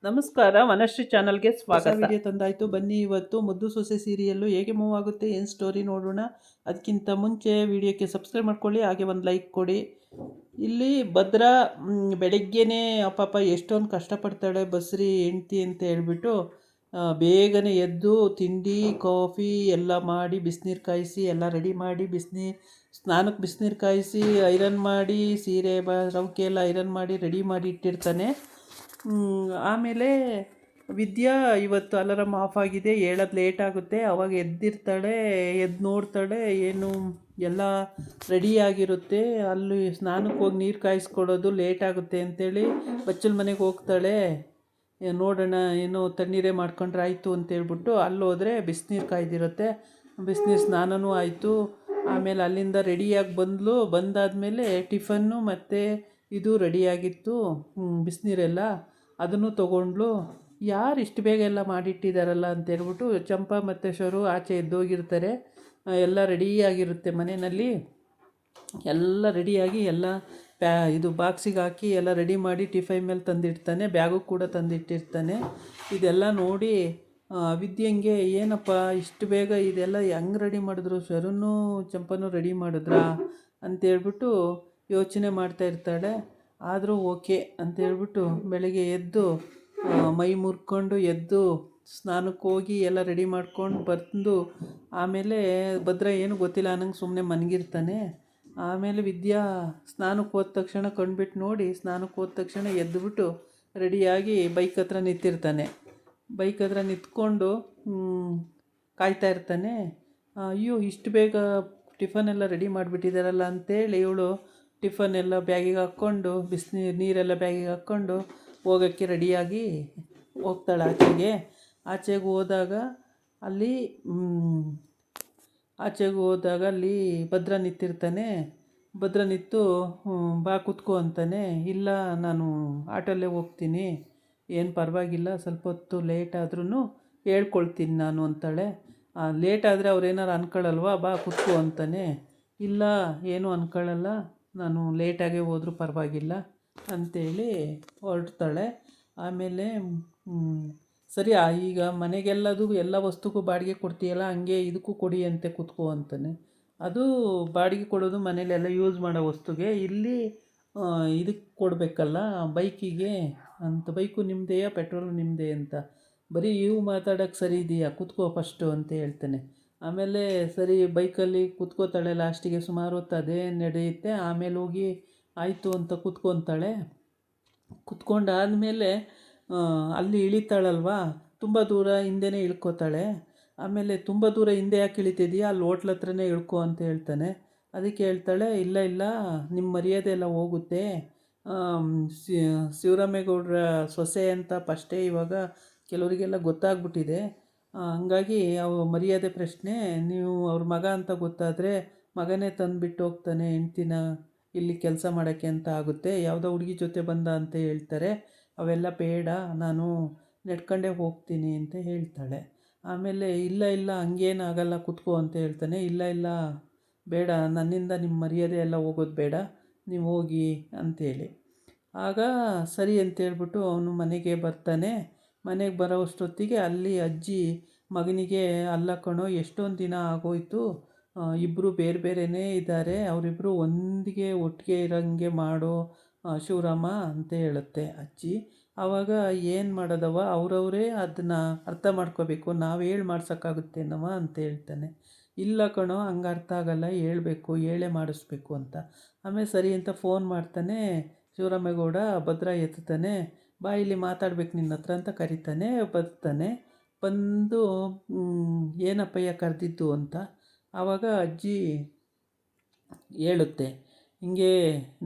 ನಮಸ್ಕಾರ, ವನಶ್ರೀ ಚಾನಲ್ಗೆ ಹೊಸ ಸ್ವಾಗತ. ವಿಡಿಯೋ ತಂದಾಯಿತು. ಬನ್ನಿ ಇವತ್ತು ಮುದ್ದು ಸೊಸೆ ಸೀರಿಯಲ್ಲು ಹೇಗೆ ಮೂವ್ ಆಗುತ್ತೆ, ಏನು ಸ್ಟೋರಿ ನೋಡೋಣ. ಅದಕ್ಕಿಂತ ಮುಂಚೆ ವಿಡಿಯೋಕ್ಕೆ ಸಬ್ಸ್ಕ್ರೈಬ್ ಮಾಡ್ಕೊಳ್ಳಿ, ಹಾಗೆ ಒಂದು ಲೈಕ್ ಕೊಡಿ. ಇಲ್ಲಿ ಭದ್ರಾ ಬೆಳಗ್ಗೆನೇ ಪಾಪ ಎಷ್ಟೊಂದು ಕಷ್ಟಪಡ್ತಾಳೆ ಬಸ್ರಿ ಹೆಂಡ್ತಿ ಅಂತ ಹೇಳ್ಬಿಟ್ಟು ಬೇಗನೆ ಎದ್ದು ತಿಂಡಿ ಕಾಫಿ ಎಲ್ಲ ಮಾಡಿ ಬಿಸಿನೀರು ಕಾಯಿಸಿ ಎಲ್ಲ ರೆಡಿ ಮಾಡಿ ಸ್ನಾನಕ್ಕೆ ಬಿಸಿನೀರು ಕಾಯಿಸಿ ಐರನ್ ಮಾಡಿ ಸೀರೆ ರವಿಕೆ ಎಲ್ಲ ಐರನ್ ಮಾಡಿ ರೆಡಿ ಮಾಡಿ ಇಟ್ಟಿರ್ತಾನೆ. ಆಮೇಲೆ ವಿದ್ಯಾ ಇವತ್ತು ಅಲಾರಾಮ್ ಆಫ್ ಆಗಿದೆ, ಹೇಳೋದು ಲೇಟ್ ಆಗುತ್ತೆ. ಅವಾಗ ಎದ್ದಿರ್ತಾಳೆ, ಎದ್ದು ನೋಡ್ತಾಳೆ ಏನು ಎಲ್ಲ ರೆಡಿಯಾಗಿರುತ್ತೆ. ಅಲ್ಲಿ ಸ್ನಾನಕ್ಕೆ ಹೋಗಿ ನೀರು ಕಾಯಿಸ್ಕೊಡೋದು ಲೇಟ್ ಆಗುತ್ತೆ ಅಂಥೇಳಿ ಬಚ್ಚಲ ಮನೆಗೆ ಹೋಗ್ತಾಳೆ. ನೋಡೋಣ ಏನೋ ತಣ್ಣೀರೇ ಮಾಡ್ಕೊಂಡ್ರೆ ಆಯಿತು ಅಂತೇಳ್ಬಿಟ್ಟು ಅಲ್ಲೋದ್ರೆ ಬಿಸಿನೀರು ಕಾಯ್ದಿರುತ್ತೆ. ಬಿಸಿನೀರು ಸ್ನಾನವೂ ಆಯಿತು. ಆಮೇಲೆ ಅಲ್ಲಿಂದ ರೆಡಿಯಾಗಿ ಬಂದಾದಮೇಲೆ ಟಿಫನ್ನು ಮತ್ತು ಇದು ರೆಡಿಯಾಗಿತ್ತು, ಬಿಸಿನೀರೆಲ್ಲ ಅದನ್ನು ತೊಗೊಂಡ್ಲು. ಯಾರು ಇಷ್ಟು ಬೇಗ ಎಲ್ಲ ಮಾಡಿಟ್ಟಿದ್ದಾರಲ್ಲ ಅಂತೇಳ್ಬಿಟ್ಟು ಚಂಪಾ ಮತ್ತು ಶರು ಆಚೆ ಎದ್ದೋಗಿರ್ತಾರೆ. ಎಲ್ಲ ರೆಡಿಯಾಗಿರುತ್ತೆ ಮನೆಯಲ್ಲಿ. ಎಲ್ಲ ರೆಡಿಯಾಗಿ ಎಲ್ಲ ಇದು ಬಾಕ್ಸಿಗೆ ಹಾಕಿ ಎಲ್ಲ ರೆಡಿ ಮಾಡಿ ಟಿಫೈ ಮೇಲೆ ತಂದಿಡ್ತಾನೆ, ಬ್ಯಾಗು ಕೂಡ ತಂದಿಟ್ಟಿರ್ತಾನೆ. ಇದೆಲ್ಲ ನೋಡಿ ವಿದ್ಯಂಗೆ ಏನಪ್ಪ ಇಷ್ಟು ಬೇಗ ಇದೆಲ್ಲ ಹೆಂಗೆ ರೆಡಿ ಮಾಡಿದ್ರು, ಶರುನೂ ಚಂಪನೂ ರೆಡಿ ಮಾಡಿದ್ರಾ ಅಂತೇಳ್ಬಿಟ್ಟು ಯೋಚನೆ ಮಾಡ್ತಾ ಇರ್ತಾಳೆ. ಆದರೂ ಓಕೆ ಅಂತೇಳ್ಬಿಟ್ಟು ಬೆಳಗ್ಗೆ ಎದ್ದು ಮೈ ಮುರ್ಕೊಂಡು ಎದ್ದು ಸ್ನಾನಕ್ಕೆ ಹೋಗಿ ಎಲ್ಲ ರೆಡಿ ಮಾಡ್ಕೊಂಡು ಬಂದು ಆಮೇಲೆ ಭದ್ರ ಏನು ಗೊತ್ತಿಲ್ಲ ಅನ್ನಂಗೆ ಸುಮ್ಮನೆ ಮನಗಿರ್ತಾನೆ. ಆಮೇಲೆ ವಿದ್ಯಾ ಸ್ನಾನಕ್ಕೆ ಹೋದ ತಕ್ಷಣ ಕಂಡುಬಿಟ್ಟು ನೋಡಿ ಸ್ನಾನಕ್ಕೆ ಹೋದ ತಕ್ಷಣ ಎದ್ದುಬಿಟ್ಟು ರೆಡಿಯಾಗಿ ಬೈಕ್ ಹತ್ರ ನಿಂತಿರ್ತಾನೆ. ಬೈಕ್ ಹತ್ರ ನಿಂತ್ಕೊಂಡು ಕಾಯ್ತಾ ಇರ್ತಾನೆ. ಅಯ್ಯೋ ಇಷ್ಟು ಬೇಗ ಟಿಫನ್ ಎಲ್ಲ ರೆಡಿ ಮಾಡಿಬಿಟ್ಟಿದ್ದಾರಲ್ಲ ಅಂತೇಳಿ ಇವಳು ಟಿಫನ್ ಎಲ್ಲ ಬ್ಯಾಗಿಗೆ ಹಾಕ್ಕೊಂಡು ನೀರೆಲ್ಲ ಬ್ಯಾಗಿಗೆ ಹಾಕ್ಕೊಂಡು ಹೋಗೋಕ್ಕೆ ರೆಡಿಯಾಗಿ ಹೋಗ್ತಾಳೆ ಆಚೆಗೆ ಹೋದಾಗ ಅಲ್ಲಿ ಭದ್ರ ನಿಂತಿರ್ತಾನೆ. ಭದ್ರ ನಿಂತು ಬಾ ಕೂತ್ಕೋ ಅಂತಾನೆ. ಇಲ್ಲ ನಾನು ಆಟೋಲ್ಲೇ ಹೋಗ್ತೀನಿ, ಏನು ಪರವಾಗಿಲ್ಲ, ಸ್ವಲ್ಪ ಹೊತ್ತು ಲೇಟ್ ಆದ್ರೂ ಹೇಳ್ಕೊಳ್ತೀನಿ ನಾನು ಅಂತಾಳೆ. ಲೇಟ್ ಆದರೆ ಅವ್ರೇನಾರು ಅಂದ್ಕೊಳ್ಳಲ್ವಾ, ಬಾ ಕೂತ್ಕೋ ಅಂತಾನೆ. ಇಲ್ಲ ಏನೂ ಅಂದ್ಕೊಳ್ಳಲ್ಲ, ನಾನು ಲೇಟಾಗೇ ಹೋದರೂ ಪರವಾಗಿಲ್ಲ ಅಂಥೇಳಿ ಹೊರಡ್ತಾಳೆ. ಆಮೇಲೆ ಸರಿ ಈಗ ಎಲ್ಲ ವಸ್ತುಗೂ ಬಾಡಿಗೆ ಕೊಡ್ತೀಯಲ್ಲ, ಹಂಗೆ ಇದಕ್ಕೂ ಕೊಡಿ ಅಂತೆ ಕೂತ್ಕೋ ಅಂತಾನೆ. ಅದು ಬಾಡಿಗೆ ಕೊಡೋದು ಮನೇಲೆಲ್ಲ ಯೂಸ್ ಮಾಡೋ ವಸ್ತುಗೆ, ಇಲ್ಲಿ ಇದಕ್ಕೆ ಕೊಡಬೇಕಲ್ಲ ಬೈಕಿಗೆ ಅಂತ. ಬೈಕು ನಿಮ್ಮದೆಯಾ, ಪೆಟ್ರೋಲು ನಿಮ್ಮದೇ ಅಂತ. ಬರೀ ಇವು ಮಾತಾಡೋಕ್ಕೆ ಸರಿ ಇದೆಯಾ, ಕೂತ್ಕೋ ಫಸ್ಟು ಅಂತ ಹೇಳ್ತಾನೆ. ಆಮೇಲೆ ಸರಿ ಬೈಕಲ್ಲಿ ಕೂತ್ಕೋತಾಳೆ. ಲಾಸ್ಟಿಗೆ ಸುಮಾರು ಹೊತ್ತು ಅದೇ ನಡೆಯುತ್ತೆ. ಆಮೇಲೆ ಹೋಗಿ ಆಯಿತು ಅಂತ ಕೂತ್ಕೊತಾಳೆ. ಕೂತ್ಕೊಂಡಾದಮೇಲೆ ಅಲ್ಲಿ ಇಳಿತಾಳಲ್ವ, ತುಂಬ ದೂರ ಹಿಂದೆನೇ ಇಳ್ಕೊತಾಳೆ. ಆಮೇಲೆ ತುಂಬ ದೂರ ಹಿಂದೆ ಯಾಕೆ ಇಳಿತಿದೆಯಾ, ಅಲ್ಲಿ ಹೋಟ್ಲ್ ಹತ್ರನೇ ಇಳ್ಕೊ ಅಂತ ಹೇಳ್ತಾನೆ. ಅದಕ್ಕೆ ಹೇಳ್ತಾಳೆ, ಇಲ್ಲ ನಿಮ್ಮ ಮರ್ಯಾದೆ ಎಲ್ಲ ಹೋಗುತ್ತೆ. ಶಿವರಾಮೇಗೌಡರ ಸೊಸೆ ಅಂತ ಫಸ್ಟೇ ಇವಾಗ ಕೆಲವರಿಗೆಲ್ಲ ಗೊತ್ತಾಗ್ಬಿಟ್ಟಿದೆ. ಹಂಗಾಗಿ ಮರ್ಯಾದೆ ಪ್ರಶ್ನೆ, ನೀವು ಅವ್ರ ಮಗ ಅಂತ ಗೊತ್ತಾದರೆ ಮಗನೇ ತಂದುಬಿಟ್ಟು ಹೋಗ್ತಾನೆ ಹೆಂಡ್ತಿನ ಇಲ್ಲಿ ಕೆಲಸ ಮಾಡೋಕ್ಕೆ ಅಂತ ಆಗುತ್ತೆ. ಯಾವುದೋ ಹುಡುಗಿ ಜೊತೆ ಬಂದ ಅಂತ ಹೇಳ್ತಾರೆ. ಅವೆಲ್ಲ ಬೇಡ, ನಾನು ನಡ್ಕೊಂಡೇ ಹೋಗ್ತೀನಿ ಅಂತ ಹೇಳ್ತಾಳೆ. ಆಮೇಲೆ ಇಲ್ಲ ಹಂಗೇನಾಗಲ್ಲ ಕೂತ್ಕೋ ಅಂತ ಹೇಳ್ತಾನೆ. ಇಲ್ಲ ಬೇಡ, ನನ್ನಿಂದ ನಿಮ್ಮ ಮರ್ಯಾದೆ ಎಲ್ಲ ಹೋಗೋದು ಬೇಡ, ನೀವು ಹೋಗಿ ಅಂಥೇಳಿ. ಆಗ ಸರಿ ಅಂತೇಳ್ಬಿಟ್ಟು ಅವನು ಮನೆಗೆ ಬರ್ತಾನೆ. ಮನೆಗೆ ಬರೋ ಅಷ್ಟೊತ್ತಿಗೆ ಅಲ್ಲಿ ಅಜ್ಜಿ ಮಗನಿಗೆ, ಅಲ್ಲ ಕಣೋ ಎಷ್ಟೊಂದು ದಿನ ಆಗೋಯ್ತು, ಇಬ್ಬರು ಬೇರೆ ಬೇರೆಯೇ ಇದ್ದಾರೆ, ಅವರಿಬ್ಬರು ಒಟ್ಟಿಗೆ ಇರೋಂಗೆ ಮಾಡೋ ಶಿವರಾಮ ಅಂತ ಹೇಳುತ್ತೆ ಅಜ್ಜಿ. ಆವಾಗ ಏನು ಮಾಡೋದವ, ಅವರವರೇ ಅದನ್ನು ಅರ್ಥ ಮಾಡ್ಕೋಬೇಕು, ನಾವು ಹೇಳಿ ಮಾಡ್ಸೋಕ್ಕಾಗುತ್ತೇನವ ಅಂತ ಹೇಳ್ತಾನೆ. ಇಲ್ಲ ಕಣೋ ಹಂಗೆ ಅರ್ಥ ಆಗಲ್ಲ, ಹೇಳೇ ಮಾಡಿಸ್ಬೇಕು ಅಂತ. ಆಮೇಲೆ ಸರಿ ಅಂತ ಫೋನ್ ಮಾಡ್ತಾನೆ ಶಿವರಾಮೇಗೌಡ. ಭದ್ರ ಎತ್ತಾನೆ. ಬಾ ಇಲ್ಲಿ ಮಾತಾಡ್ಬೇಕು ನಿನ್ನ ಹತ್ರ ಅಂತ ಕರಿತಾನೆ. ಬರ್ತಾನೆ. ಬಂದು ಏನಪ್ಪಯ್ಯ ಕರೆದಿದ್ದು ಅಂತ. ಆವಾಗ ಅಜ್ಜಿ ಹೇಳುತ್ತೆ, ಹಿಂಗೆ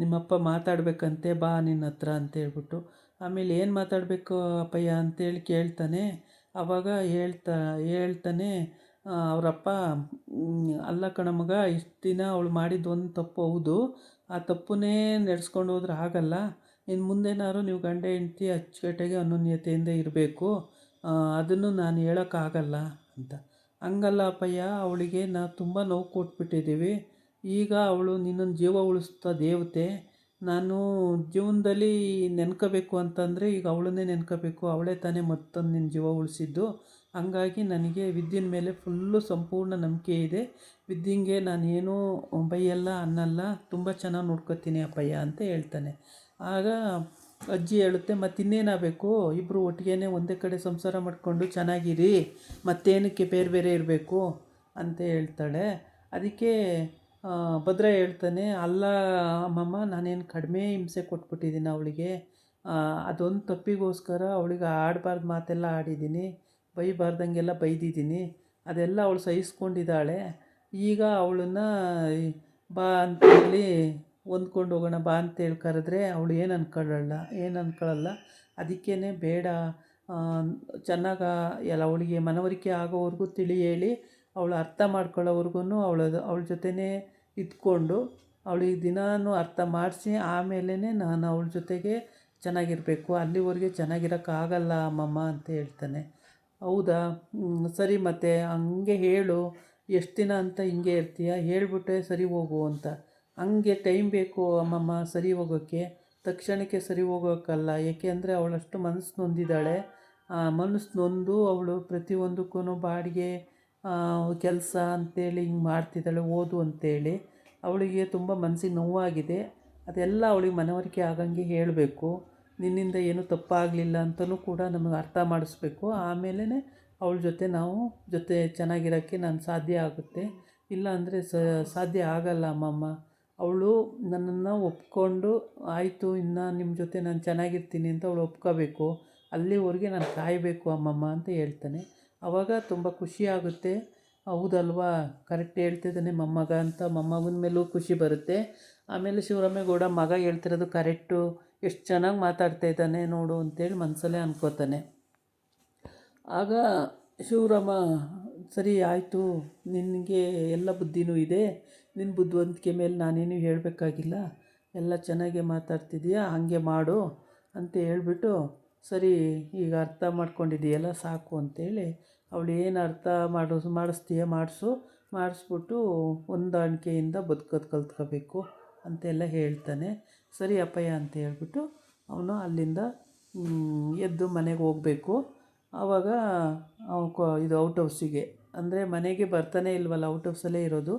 ನಿಮ್ಮಪ್ಪ ಮಾತಾಡಬೇಕಂತೆ, ಬಾ ನಿನ್ನ ಹತ್ರ ಅಂತೇಳ್ಬಿಟ್ಟು. ಆಮೇಲೆ ಏನು ಮಾತಾಡಬೇಕು ಅಪ್ಪಯ್ಯ ಅಂತೇಳಿ ಕೇಳ್ತಾನೆ. ಆವಾಗ ಹೇಳ್ತಾನೆ ಅವರಪ್ಪ, ಅಲ್ಲ ಕಣ ಮಗ, ಇಷ್ಟು ದಿನ ಅವಳು ಮಾಡಿದ್ದು ಒಂದು ತಪ್ಪು ಹೌದು, ಆ ತಪ್ಪನ್ನೇ ನಡೆಸ್ಕೊಂಡು ಹೋದ್ರೆ ಆಗಲ್ಲ. ಇನ್ನು ಮುಂದೇನಾದ್ರು ನೀವು ಗಂಡ ಹೆಂಡ್ತಿ ಅಚ್ಚುಕಟ್ಟಾಗಿ ಅನ್ಯೋನ್ಯತೆಯಿಂದ ಇರಬೇಕು, ಅದನ್ನು ನಾನು ಹೇಳೋಕ್ಕಾಗಲ್ಲ ಅಂತ. ಹಂಗಲ್ಲ ಅಪ್ಪಯ್ಯ, ಅವಳಿಗೆ ನಾವು ತುಂಬ ನೋವು ಕೊಟ್ಬಿಟ್ಟಿದ್ದೀವಿ. ಈಗ ಅವಳು ನಿನ್ನನ್ನು ಜೀವ ಉಳಿಸ್ತಾ ದೇವತೆ, ನಾನು ಜೀವನದಲ್ಲಿ ನೆನ್ಕೋಬೇಕು ಅಂತಂದರೆ ಈಗ ಅವಳನ್ನೇ ನೆನ್ಕೋಬೇಕು. ಅವಳೇ ತಾನೇ ಮತ್ತೊಂದು ನಿನ್ನ ಜೀವ ಉಳಿಸಿದ್ದು. ಹಂಗಾಗಿ ನನಗೆ ವಿದ್ಯೆನ ಮೇಲೆ ಫುಲ್ಲು ಸಂಪೂರ್ಣ ನಂಬಿಕೆ ಇದೆ. ವಿದ್ಯೆಂಗೆ ನಾನೇನೂ ಬೈಯಲ್ಲ ಅನ್ನಲ್ಲ, ತುಂಬ ಚೆನ್ನಾಗಿ ನೋಡ್ಕೊತೀನಿ ಅಪ್ಪಯ್ಯ ಅಂತ ಹೇಳ್ತಾನೆ. ಆಗ ಅಜ್ಜಿ ಹೇಳುತ್ತೆ, ಮತ್ತಿನ್ನೇನಾಗಬೇಕು, ಇಬ್ಬರು ಒಟ್ಟಿಗೆ ಒಂದೇ ಕಡೆ ಸಂಸಾರ ಮಾಡಿಕೊಂಡು ಚೆನ್ನಾಗಿರಿ, ಮತ್ತೇನಕ್ಕೆ ಬೇರೆ ಬೇರೆ ಇರಬೇಕು ಅಂತ ಹೇಳ್ತಾಳೆ. ಅದಕ್ಕೆ ಭದ್ರ ಹೇಳ್ತಾನೆ, ಅಲ್ಲ ಅಮ್ಮಮ್ಮ, ನಾನೇನು ಕಡಿಮೆ ಹಿಂಸೆ ಕೊಟ್ಬಿಟ್ಟಿದ್ದೀನಿ ಅವಳಿಗೆ. ಅದೊಂದು ತಪ್ಪಿಗೋಸ್ಕರ ಅವಳಿಗೆ ಆಡಬಾರ್ದು ಮಾತೆಲ್ಲ ಆಡಿದ್ದೀನಿ, ಬೈಬಾರ್ದಂಗೆಲ್ಲ ಬೈದಿದ್ದೀನಿ. ಅದೆಲ್ಲ ಅವಳು ಸಹಿಸ್ಕೊಂಡಿದ್ದಾಳೆ. ಈಗ ಅವಳನ್ನ ಬಾ ಅಂತೇಳಿ ಹೊಂದ್ಕೊಂಡು ಹೋಗೋಣ ಬಾ ಅಂತೇಳಿ ಕರೆದ್ರೆ ಅವಳು ಏನು ಅನ್ಕೊಳ್ಳಲ್ಲ. ಅದಕ್ಕೇ ಬೇಡ, ಚೆನ್ನಾಗಿ ಎಲ್ಲ ಅವಳಿಗೆ ಮನವರಿಕೆ ಆಗೋವರೆಗೂ ತಿಳಿ ಹೇಳಿ, ಅವಳು ಅರ್ಥ ಮಾಡ್ಕೊಳ್ಳೋವರೆಗೂ ಅವಳ ಜೊತೆನೇ ಇದ್ಕೊಂಡು ಅವಳಿಗೆ ದಿನಾನು ಅರ್ಥ ಮಾಡಿಸಿ ಆಮೇಲೆ ನಾನು ಅವಳ ಜೊತೆಗೆ ಚೆನ್ನಾಗಿರಬೇಕು, ಅಲ್ಲಿವರೆಗೆ ಚೆನ್ನಾಗಿರೋಕ್ಕಾಗಲ್ಲ ಅಮ್ಮಮ್ಮ ಅಂತ ಹೇಳ್ತಾನೆ. ಹೌದಾ, ಸರಿ, ಮತ್ತೆ ಹಂಗೆ ಹೇಳು, ಎಷ್ಟು ದಿನ ಅಂತ ಹಿಂಗೆ ಇರ್ತೀಯ, ಹೇಳ್ಬಿಟ್ಟೆ ಸರಿ ಹೋಗು ಅಂತ. ಹಂಗೆ ಟೈಮ್ ಬೇಕು ಅಮ್ಮಮ್ಮ ಸರಿ ಹೋಗೋಕ್ಕೆ, ತಕ್ಷಣಕ್ಕೆ ಸರಿ ಹೋಗೋಕ್ಕಲ್ಲ. ಏಕೆಂದರೆ ಅವಳಷ್ಟು ಮನಸ್ಸು ನೊಂದಿದ್ದಾಳೆ. ಮನಸ್ಸು ನೊಂದು ಅವಳು ಪ್ರತಿಯೊಂದಕ್ಕೂ ಬಾಡಿಗೆ ಕೆಲಸ ಅಂತೇಳಿ ಹಿಂಗೆ ಮಾಡ್ತಿದ್ದಾಳೆ, ಓದು ಅಂತೇಳಿ. ಅವಳಿಗೆ ತುಂಬ ಮನಸ್ಸಿಗೆ ನೋವಾಗಿದೆ. ಅದೆಲ್ಲ ಅವಳಿಗೆ ಮನವರಿಕೆ ಆಗಂಗೆ ಹೇಳಬೇಕು. ನಿನ್ನಿಂದ ಏನೂ ತಪ್ಪಾಗಲಿಲ್ಲ ಅಂತಲೂ ಕೂಡ ನಮಗೆ ಅರ್ಥ ಮಾಡಿಸ್ಬೇಕು. ಆಮೇಲೆ ಅವಳ ಜೊತೆ ನಾವು ಚೆನ್ನಾಗಿರೋಕ್ಕೆ ನಾನು ಸಾಧ್ಯ ಆಗುತ್ತೆ. ಇಲ್ಲ ಅಂದರೆ ಸಾಧ್ಯ ಆಗಲ್ಲ ಅಮ್ಮಮ್ಮ. ಅವಳು ನನ್ನನ್ನು ಒಪ್ಕೊಂಡು ಆಯಿತು, ಇನ್ನು ನಿಮ್ಮ ಜೊತೆ ನಾನು ಚೆನ್ನಾಗಿರ್ತೀನಿ ಅಂತ ಅವಳು ಒಪ್ಕೋಬೇಕು. ಅಲ್ಲಿವರೆಗೆ ನಾನು ಕಾಯಬೇಕು ಅಮ್ಮಮ್ಮ ಅಂತ ಹೇಳ್ತಾನೆ. ಆವಾಗ ತುಂಬ ಖುಷಿಯಾಗುತ್ತೆ. ಹೌದಲ್ವಾ, ಕರೆಕ್ಟ್ ಹೇಳ್ತಿದ್ದಾನೆ ಮೊಮ್ಮಗ ಅಂತ ಮೊಮ್ಮಗನ ಮೇಲೂ ಖುಷಿ ಬರುತ್ತೆ. ಆಮೇಲೆ ಶಿವರಾಮೇಗೌಡ ಮಗ ಹೇಳ್ತಿರೋದು ಕರೆಕ್ಟು, ಎಷ್ಟು ಚೆನ್ನಾಗಿ ಮಾತಾಡ್ತಾ ಇದ್ದಾನೆ ನೋಡು ಅಂತೇಳಿ ಮನಸ್ಸಲ್ಲೇ ಅನ್ಕೋತಾನೆ. ಆಗ ಶಿವರಾಮ, ಸರಿ ಆಯಿತು, ನಿನಗೆ ಎಲ್ಲ ಬುದ್ಧಿನೂ ಇದೆ, ನಿನ್ನ ಬುದ್ಧಿವಂತಿಕೆ ಮೇಲೆ ನಾನೇನು ಹೇಳಬೇಕಾಗಿಲ್ಲ, ಎಲ್ಲ ಚೆನ್ನಾಗೇ ಮಾತಾಡ್ತಿದ್ದೀಯಾ, ಹಾಗೆ ಮಾಡು ಅಂತ ಹೇಳ್ಬಿಟ್ಟು, ಸರಿ ಈಗ ಅರ್ಥ ಮಾಡ್ಕೊಂಡಿದ್ದೀಯಲ್ಲ ಸಾಕು ಅಂತೇಳಿ ಅವಳು ಏನು ಅರ್ಥ ಮಾಡಿಸ್ತೀಯ ಮಾಡಿಸ್ಬಿಟ್ಟು ಹೊಂದಾಣಿಕೆಯಿಂದ ಬದುಕೋದು ಕಲ್ತ್ಕೋಬೇಕು ಅಂತೆಲ್ಲ ಹೇಳ್ತಾನೆ. ಸರಿ ಅಪ್ಪಯ್ಯ ಅಂತ ಹೇಳ್ಬಿಟ್ಟು ಅವನು ಅಲ್ಲಿಂದ ಎದ್ದು ಮನೆಗೆ ಹೋಗಬೇಕು. ಆವಾಗ ಇದು ಔಟ್ ಹೌಸಿಗೆ, ಅಂದರೆ ಮನೆಗೆ ಬರ್ತಾನೆ ಇಲ್ವಲ್ಲ, ಔಟ್ ಹೌಸಲ್ಲೇ ಇರೋದು.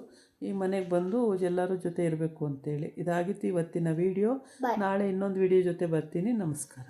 ಈ ಮನೆಗೆ ಬಂದು ಎಲ್ಲರ ಜೊತೆ ಇರಬೇಕು ಅಂತೇಳಿ. ಇದಾಗಿತ್ತು ಇವತ್ತಿನ ವೀಡಿಯೋ. ನಾಳೆ ಇನ್ನೊಂದು ವೀಡಿಯೋ ಜೊತೆ ಬರ್ತೀನಿ. ನಮಸ್ಕಾರ.